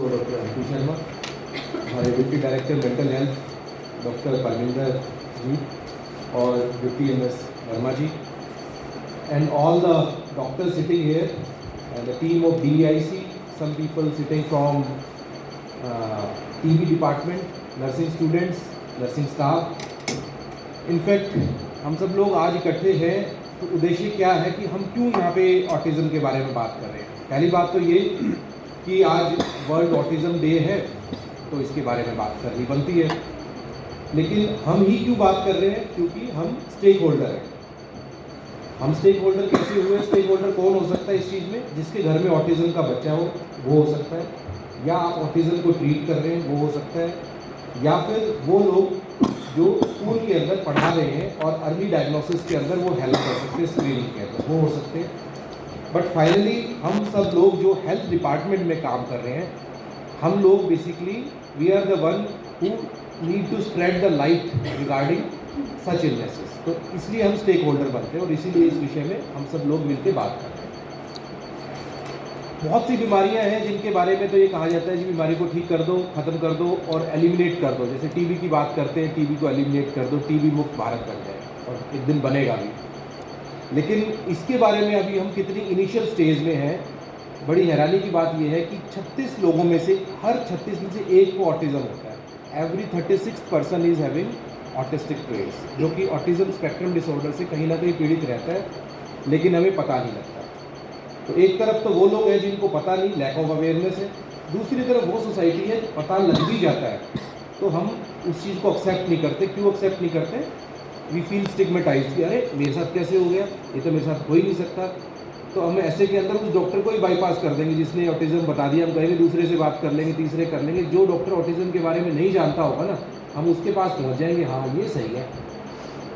Doctor Anshu Sharma, हमारे deputy director mental health doctor Parminder ji और deputy MS Verma ji, and all the doctors sitting here and the team of DIC, some people sitting from TB department, nursing students, nursing staff. In fact, हम सब लोग आज इकट्ठे हैं तो उद्देश्य क्या है कि हम क्यों यहाँ पे ऑटिज़म के बारे में बात कर रहे हैं। पहली बात तो ये कि आज वर्ल्ड ऑटिज़म डे है तो इसके बारे में बात करनी बनती है, लेकिन हम ही क्यों बात कर रहे हैं? क्योंकि हम स्टेक होल्डर हैं। हम स्टेक होल्डर कैसे हुए? स्टेक होल्डर कौन हो सकता है इस चीज़ में? जिसके घर में ऑटिज़म का बच्चा हो वो हो सकता है, या आप ऑटिज़म को ट्रीट कर रहे हैं वो हो सकता है, या फिर वो लोग जो स्कूल के अंदर पढ़ा रहे हैं और अर्ली डायग्नोसिस के अंदर वो हेल्प कर सकते हैं, स्क्रीनिंग के अंदर वो हो सकते हैं। बट फाइनली हम सब लोग जो हेल्थ डिपार्टमेंट में काम कर रहे हैं, हम लोग basically we are the one who need to spread the light regarding such illnesses. तो इसलिए हम स्टेक होल्डर बनते हैं और इसीलिए इस विषय में हम सब लोग मिलकर बात कर रहे हैं। बहुत सी बीमारियां हैं जिनके बारे में तो ये कहा जाता है कि बीमारी को ठीक कर दो, ख़त्म कर दो और एलिमिनेट कर दो। जैसे टीबी की बात करते हैं, टीबी को एलिमिनेट कर दो, टीबी मुक्त भारत बन जाए और एक दिन बनेगा भी। लेकिन इसके बारे में अभी हम कितनी इनिशियल स्टेज में हैं। बड़ी हैरानी की बात यह है कि 36 लोगों में से हर 36 में से एक को ऑटिज़म होता है। Every 36th person is having autistic traits, जो कि ऑटिज़म स्पेक्ट्रम डिसऑर्डर से कहीं ना कहीं पीड़ित रहता है, लेकिन हमें पता नहीं लगता। तो एक तरफ तो वो लोग हैं जिनको पता नहीं, लैक ऑफ अवेयरनेस है। दूसरी तरफ वो सोसाइटी है पता लग भी जाता है तो हम उस चीज़ को एक्सेप्ट नहीं करते। क्यों एक्सेप्ट नहीं करते? वी फील स्टिग्मेटाइज्ड कि अरे मेरे साथ कैसे हो गया, ये तो मेरे साथ हो ही नहीं सकता। तो हम ऐसे के अंदर उस डॉक्टर को ही बाईपास कर देंगे जिसने ऑटिज़म बता दिया। हम कहेंगे दूसरे से बात कर लेंगे, तीसरे कर लेंगे। जो डॉक्टर ऑटिज़म के बारे में नहीं जानता होगा ना, हम उसके पास पहुंच जाएंगे, हाँ ये सही है।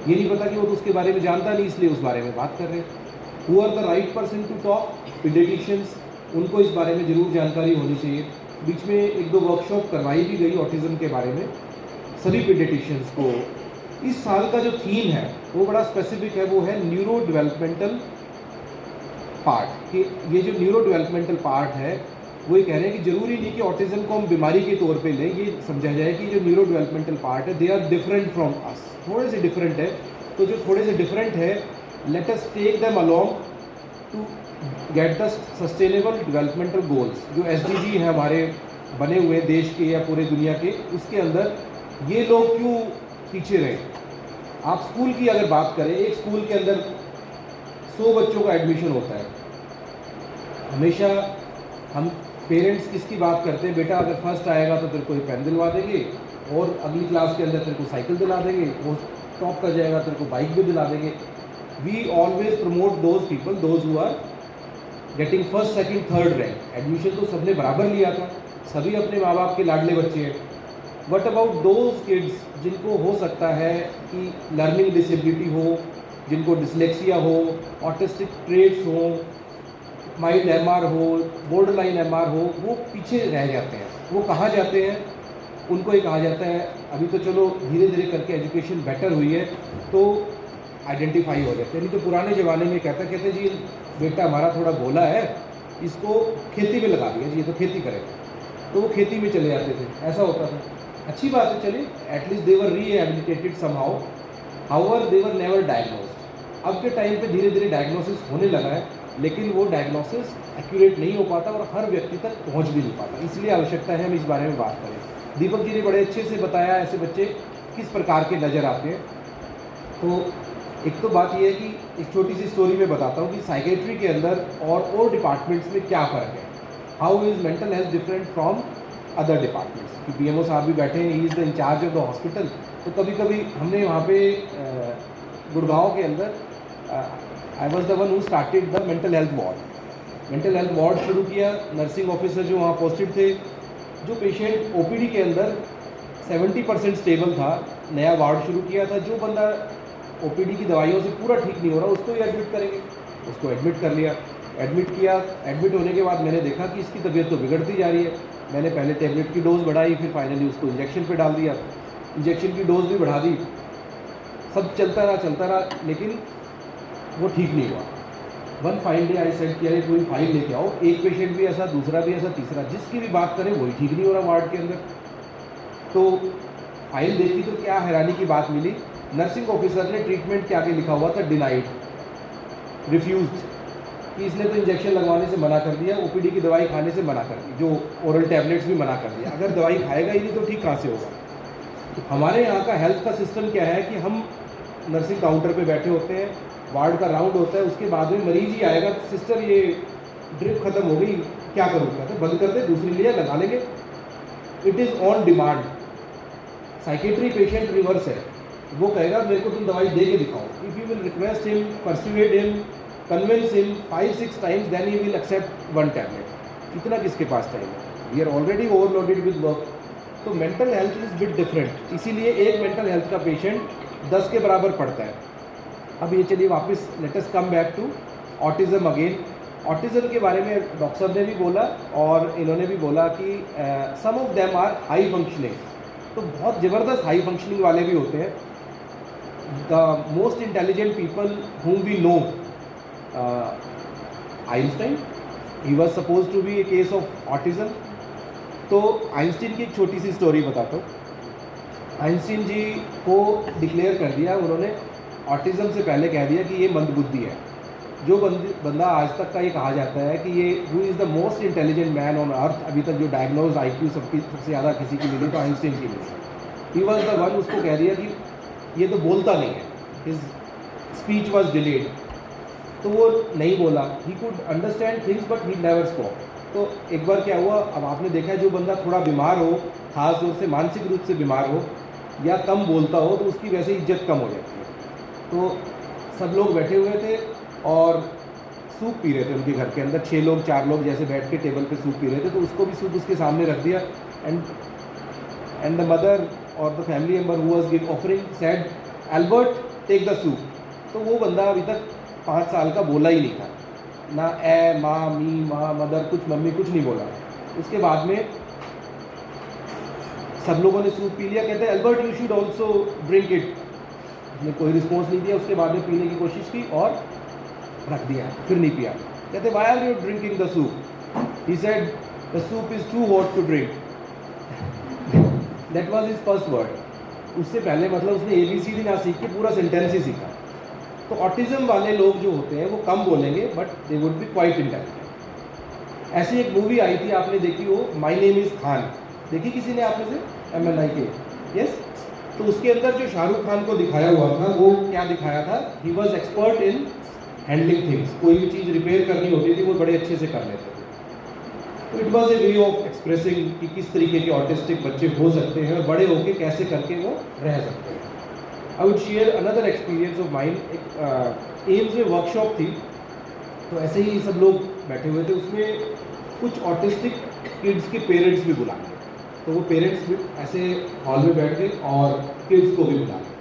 ये नहीं पता कि वो तो उसके बारे में जानता नहीं, इसलिए उस बारे में बात कर रहे हैं। Who are the right person to talk? Paediatricians, उनको इस बारे में ज़रूर जानकारी होनी चाहिए। बीच में एक दो वर्कशॉप करवाई भी गई ऑटिज़म के बारे में सभी पीडियाट्रिशियंस को। इस साल का जो थीम है वो बड़ा स्पेसिफिक है, वो है न्यूरो डेवलपमेंटल पार्ट। कि ये जो न्यूरो डेवलपमेंटल पार्ट है वो ये कह रहे हैं कि ज़रूरी नहीं कि ऑटिज़म को हम बीमारी के तौर पे लें। ये समझा जाए कि जो न्यूरो डेवलपमेंटल पार्ट है they are different from us, थोड़े से डिफरेंट है। तो जो थोड़े से डिफरेंट है, let us take them along to get the sustainable developmental goals. जो SDG हैं हमारे बने हुए देश के या पूरे दुनिया के, उसके अंदर ये लोग क्यों पीछे रहे? आप स्कूल की अगर बात करें, एक स्कूल के अंदर 100 बच्चों का एडमिशन होता है। हमेशा हम पेरेंट्स किसकी बात करते हैं? बेटा अगर फर्स्ट आएगा तो तेरे को पेन दिलवा देंगे, और अगली क्लास के अंदर तेरे को साइकिल दिला देंगे, वो टॉप कर जाएगा तेरे को बाइक भी दिला देंगे। We always promote those people those who are getting first, second, third rank. Admission तो सबने बराबर लिया था, सभी अपने माँ बाप के लाडले बच्चे हैं। वट अबाउट दोज किड्स जिनको हो सकता है कि लर्निंग डिसेबिलिटी हो, जिनको डिसलेक्सिया हो, ऑटिस्टिक ट्रेट्स हो, माइल्ड MR हो, बॉर्डरलाइन MR हो, वो पीछे रह जाते हैं। वो कहाँ जाते हैं? उनको ये कहा जाता है, अभी तो चलो धीरे धीरे करके एजुकेशन बेटर हुई है तो आइडेंटिफाई हो जाते हैं। नहीं तो पुराने ज़माने में कहते जी बेटा हमारा थोड़ा भोला है, इसको खेती में लगा दिया जी, ये तो खेती करेगा, तो वो खेती में चले जाते थे। ऐसा होता था। अच्छी बात है, चलिए at least they were rehabilitated somehow, however they were never diagnosed. अब के टाइम पे धीरे धीरे डायग्नोसिस होने लगा है, लेकिन वो डायग्नोसिस एक्यूरेट नहीं हो पाता और हर व्यक्ति तक पहुंच भी नहीं पाता। इसलिए आवश्यकता है हम इस बारे में बात करें। दीपक जी ने बड़े अच्छे से बताया ऐसे बच्चे किस प्रकार के नज़र आते हैं। तो एक तो बात यह है कि एक छोटी सी स्टोरी में बताता हूँ कि साइकेट्री के अंदर और डिपार्टमेंट्स में क्या फ़र्क है। How is mental health different from other departments? कि PMO साहब भी बैठे हैं, he is the in charge of the hospital. तो कभी कभी हमने वहाँ पे गुड़गांव के अंदर I was the one who started the mental health ward. Mental health ward शुरू किया। नर्सिंग ऑफिसर जो वहाँ पोस्टेड थे, जो पेशेंट OPD के अंदर 70% स्टेबल था, नया वार्ड शुरू किया था। जो बंदा OPD की दवाइयों से पूरा ठीक नहीं हो रहा उसको ही एडमिट करेंगे, उसको एडमिट कर लिया। एडमिट किया, एडमिट होने के बाद मैंने देखा कि इसकी तबीयत तो बिगड़ती जा रही है। मैंने पहले टैबलेट की डोज़ बढ़ाई, फिर फाइनली उसको इंजेक्शन पे डाल दिया, इंजेक्शन की डोज़ भी बढ़ा दी। सब चलता रहा, लेकिन वो ठीक नहीं हुआ। One fine day I said कि अरे कोई फाइल लेके आओ, एक पेशेंट भी ऐसा, दूसरा भी ऐसा, तीसरा, जिसकी भी बात करें वही ठीक नहीं हो रहा वार्ड के अंदर। तो फाइल देखी तो क्या हैरानी की बात मिली, नर्सिंग ऑफिसर ने ट्रीटमेंट के आगे लिखा हुआ था डिनाइड, रिफ्यूज्ड, कि इसने तो इंजेक्शन लगवाने से मना कर दिया, ओपीडी की दवाई खाने से मना कर दी, जो ओरल टैबलेट्स भी मना कर दिया। अगर दवाई खाएगा ही नहीं तो ठीक कहाँ से होगा। तो हमारे यहाँ का हेल्थ का सिस्टम क्या है कि हम नर्सिंग काउंटर पे बैठे होते हैं, वार्ड का राउंड होता है, उसके बाद में मरीज ही आएगा, सिस्टर ये ड्रिप खत्म हो गई, क्या करूँ, कहते बंद कर दे, दूसरी लिए लगा लेंगे। It is on demand. Psychiatry patient reverse है, वो कहेगा मेरे को तुम दवाई दे के दिखाओ। If you will request him, persuade him, convince him 5-6 times, then he will accept one tablet. इतना किसके पास टाइम है, we are already overloaded with work. तो mental health is bit different, इसीलिए एक मेंटल हेल्थ का पेशेंट 10 के बराबर पड़ता है। अब ये चलिए वापस let us come back to autism again. Autism के बारे में डॉक्टर साहब ने भी बोला और इन्होंने भी बोला कि some of them are high functioning, तो बहुत ज़बरदस्त हाई फंक्शनिंग वाले भी होते हैं। The most intelligent people whom we know, Einstein, he was suppose to be a case of autism. तो आइंस्टीन की एक छोटी सी स्टोरी बताता हूँ। आइंस्टीन जी को डिक्लेयर कर दिया उन्होंने, ऑटिज़म से पहले कह दिया कि ये मंदबुद्धि है। जो बंदा आज तक का ये कहा जाता है कि ये who is the most intelligent man on earth, अभी तक जो डायग्नोज IQ सबसे ज़्यादा किसी की मिली तो आइंस्टीन की मिली। ही वॉज द वन, उसको कह दिया कि ये तो बोलता नहीं है, हिज स्पीच वॉज डिलेड, तो वो नहीं बोला। He could understand things but he never spoke. तो एक बार क्या हुआ, अब आपने देखा है जो बंदा थोड़ा बीमार हो, खास तौर से मानसिक रूप से बीमार हो या कम बोलता हो, तो उसकी वैसे इज्जत कम हो जाती है। तो सब लोग बैठे हुए थे और सूप पी रहे थे उनके घर के अंदर, 6 लोग 4 लोग जैसे बैठ के टेबल पे सूप पी रहे थे, तो उसको भी सूप उसके सामने रख दिया। एंड द मदर और the family member who was offering said Albert take the soup. तो वो बंदा अभी तक 5 साल का बोला ही नहीं था, ना ए माँ मी माँ मदर कुछ, मम्मी कुछ नहीं बोला। उसके बाद में सब लोगों ने सूप पी लिया, कहते हैं Albert you should also drink it. उसने कोई रिस्पॉन्स नहीं दिया, उसके बाद में पीने की कोशिश की और रख दिया, फिर नहीं पिया। कहते why are you drinking the soup, he said the soup is too hot to drink. That was his first word. उससे पहले मतलब उसने ABCD ना सीख के पूरा सेंटेंस ही सीखा। तो ऑटिज्म वाले लोग जो होते हैं वो कम बोलेंगे but they would be quite intelligent. ऐसी एक मूवी आई थी, आपने देखी हो, माई नेम इज़ खान, देखी किसी ने आपने से, MNI के? यस। तो उसके अंदर जो शाहरुख खान को दिखाया हुआ था वो क्या दिखाया था, he was expert in handling things. कोई भी चीज़ रिपेयर करनी होती थी वो बड़े अच्छे से कर लेते थे। तो it was a way of expressing कि किस तरीके के ऑटिस्टिक बच्चे हो सकते हैं और बड़े होकर कैसे करके वो रह सकते हैं। I would share another experience of mind. एक एम्स में वर्कशॉप थी, तो ऐसे ही सब लोग बैठे हुए थे, उसमें कुछ ऑटिस्टिक किड्स के पेरेंट्स भी बुला लिए। तो वो पेरेंट्स भी ऐसे हॉल में बैठ गए और किड्स को भी बुला लिए।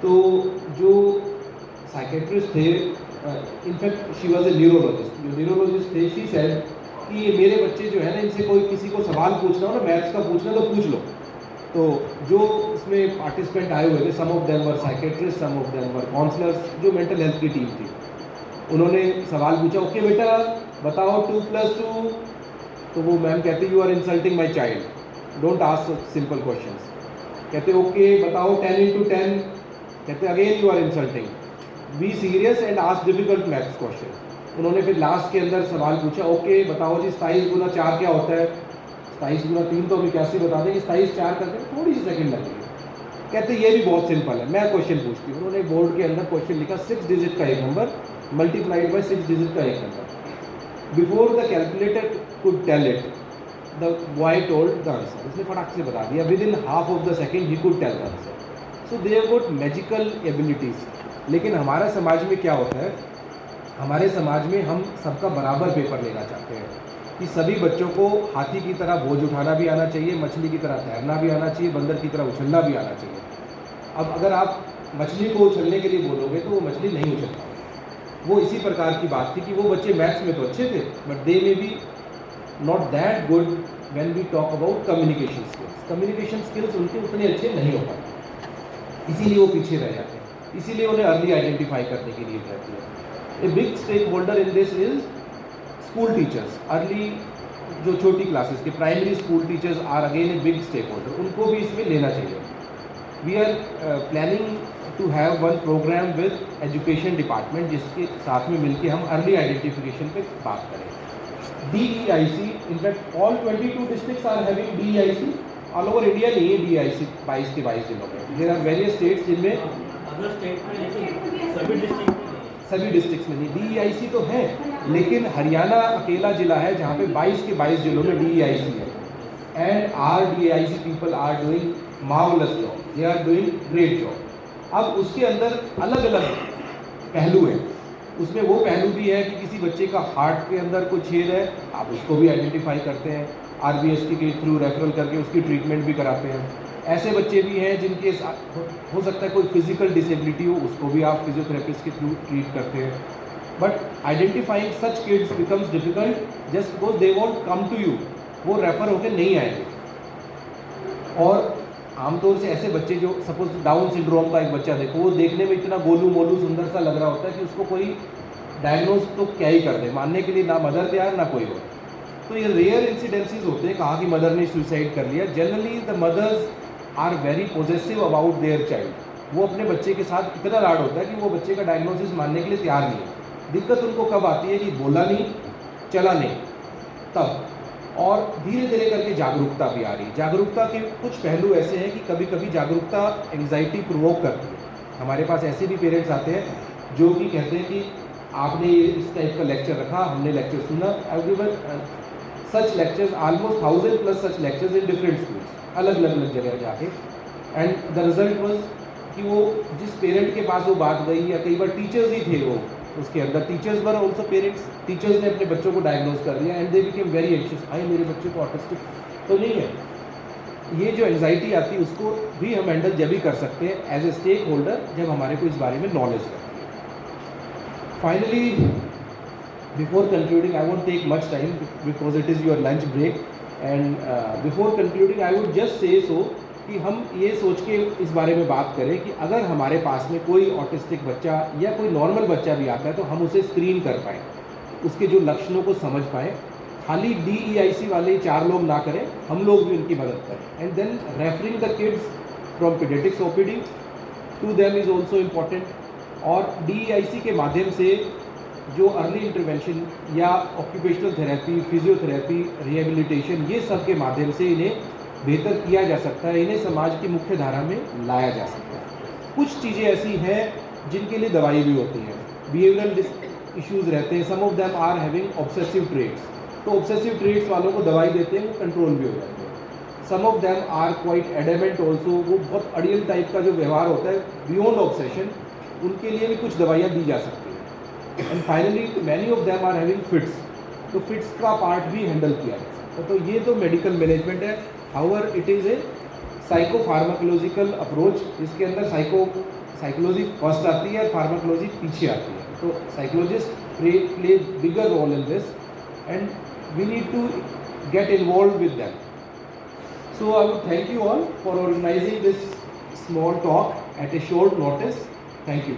तो जो साइकेट्रिस्ट थे, in fact she was a neurologist, जो न्यूरोलॉजिस्ट थे, शी सेड कि ये मेरे बच्चे जो है ना, इनसे कोई किसी को सवाल पूछना हो ना, मैथ्स का पूछना तो पूछ लो। तो जो इसमें पार्टिसिपेंट आए हुए थे, some of them were psychiatrist, some of them were counsellors, जो मेंटल हेल्थ की टीम थी, उन्होंने सवाल पूछा, ओके बेटा बताओ 2 + 2। तो वो मैम कहती you are insulting my child, don't ask simple questions. कहते ओके बताओ 10 × 10। कहते again you are insulting, be serious and ask difficult maths question. उन्होंने फिर लास्ट के अंदर सवाल पूछा, ओके बताओ जी 27 × 4 क्या होता है? 27 × 3 तो अभी कैसे बता दें, 27 4 करके थोड़ी सी सेकंड लगेगी। कहते ये भी बहुत सिंपल है, मैं क्वेश्चन पूछती हूँ। उन्होंने बोर्ड के अंदर क्वेश्चन लिखा, 6 डिजिट का एक नंबर मल्टीप्लाइड बाय 6 डिजिट का एक number. Before the calculator could tell it, the boy told the answer. उसने फटाक से बता दिया, within half of the second he could tell the answer. So they have got magical abilities. लेकिन हमारा समाज में क्या होता है, हमारे समाज में हम सबका बराबर पेपर लेना चाहते हैं कि सभी बच्चों को हाथी की तरह बोझ उठाना भी आना चाहिए, मछली की तरह तैरना भी आना चाहिए, बंदर की तरह उछलना भी आना चाहिए। अब अगर आप मछली को उछलने के लिए बोलोगे तो वो मछली नहीं उछल पाएगी। वो इसी प्रकार की बात थी कि वो बच्चे मैथ्स में तो अच्छे थे but they may be not that good when we talk about communication skills. Communication skills उनके उतने अच्छे नहीं हो पाते, इसीलिए वो पीछे रह जाते हैं, इसीलिए उन्हें अर्ली आइडेंटिफाई करने की नीड रहती है। A big stake holder in this is school teachers, early जो छोटी क्लासेस के primary school teachers are again a big stake holder, उनको भी इसमें लेना चाहिए. We are planning to have one programme with education department, जिसके साथ में मिलकर हम अर्ली आइडेंटिफिकेशन पे बात करें. DEIC, in fact all 22 districts are having DEIC. All over India नहीं है DEIC 22 के 22 जिलों में. देयर आर वेरियस स्टेट्स जिनमें अदर स्टेट में, लेकिन सभी डिस्ट्रिक्ट में नहीं. DEIC तो है, लेकिन हरियाणा अकेला जिला है जहाँ पे 22 के 22 जिलों में DEIC है. And are DEIC people are doing marvellous job, they are doing great job. अब उसके अंदर अलग अलग पहलू हैं. उसमें वो पहलू भी है कि किसी बच्चे का हार्ट के अंदर कोई छेद है, आप उसको भी आइडेंटिफाई करते हैं, RBST के थ्रू रेफरल करके उसकी ट्रीटमेंट भी कराते हैं. ऐसे बच्चे भी हैं जिनके हो सकता है कोई फिजिकल डिसेबिलिटी हो, उसको भी आप फिजियोथेरेपिस्ट के थ्रू ट्रीट करते हैं. But identifying such kids becomes difficult just because they won't come to you, वो रेफर होकर नहीं आएंगे. और आमतौर से ऐसे बच्चे जो सपोज डाउन सिंड्रोम का एक बच्चा देखो, वो देखने में इतना गोलू मोलू सुंदर सा लग रहा होता है कि उसको कोई डायग्नोज तो क्या ही कर दे, मानने के लिए ना मदर तैयार ना कोई हो. तो ये रेयर इंसिडेंसेस होते हैं. कहा कि मदर ने सुसाइड कर लिया. Generally the mothers are very possessive about their child. वो अपने बच्चे के साथ इतना लाड होता है कि वो बच्चे का डायग्नोसिस मानने के लिए तैयार नहीं है. दिक्कत उनको कब आती है कि बोला नहीं, चला नहीं, तब. और धीरे धीरे करके जागरूकता भी आ रही है. जागरूकता के कुछ पहलू ऐसे हैं कि कभी कभी जागरूकता एंग्जाइटी प्रोवोक करती है. हमारे पास ऐसे भी पेरेंट्स आते हैं जो कि कहते हैं कि आपने ये इस टाइप का लेक्चर रखा, हमने लेक्चर सुना. I given such lectures, almost 1000+ such lectures in different schools, अलग अलग जगह जाके. एंड द रिजल्ट वॉज कि वो जिस पेरेंट के पास वो बात गई, या कई बार टीचर्स ही थे वो उसके अंदर, teachers were also parents, teachers ने अपने बच्चों को डायग्नोज कर दिया and they became very anxious. I मेरे बच्चे को ऑटिस्टिक तो नहीं है. ये जो एंजाइटी आती है उसको भी हम हैंडल जब भी कर सकते हैं एज ए स्टेक होल्डर, जब हमारे को इस बारे में नॉलेज रहती है. Finally before concluding, I won't take much time because it is your lunch break. And before concluding I would just say so कि हम ये सोच के इस बारे में बात करें कि अगर हमारे पास में कोई ऑटिस्टिक बच्चा या कोई नॉर्मल बच्चा भी आता है तो हम उसे स्क्रीन कर पाएँ, उसके जो लक्षणों को समझ पाएँ. खाली DEIC वाले 4 लोग ना करें, हम लोग भी उनकी मदद करें. And then referring the kids from paediatrics OPD to them is also important. और DEIC के माध्यम से जो अर्ली इंटरवेंशन या ऑक्यूपेशनल थेरेपी, फिजियोथेरेपी, रिहेबिलिटेशन, ये सब के माध्यम से इन्हें बेहतर किया जा सकता है, इन्हें समाज की मुख्य धारा में लाया जा सकता है. कुछ चीज़ें ऐसी हैं जिनके लिए दवाई भी होती हैं. बिहेवियरल इश्यूज़ रहते हैं, some of them are having obsessive traits, तो ऑब्सेसिव ट्रेट्स वालों को दवाई देते हैं, वो कंट्रोल भी हो जाते हैं. Some of them are quite adamant also, वो बहुत अड़ियल टाइप का जो व्यवहार होता है बियॉन्ड ऑब्सेशन, उनके लिए भी कुछ दवाइयाँ दी जा सकती हैं. And finally many of them are having fits, तो फिट्स का पार्ट भी हैंडल किया जा सकता है. तो ये तो मेडिकल मैनेजमेंट है. However it is a psychopharmacological approach, जिसके अंदर साइकोलॉजी फर्स्ट आती है, फार्माकोलॉजी पीछे आती है. तो psychologist play bigger role in this and we need to get involve with them. So I would thank you all for organizing this small talk at a short notice. Thank you.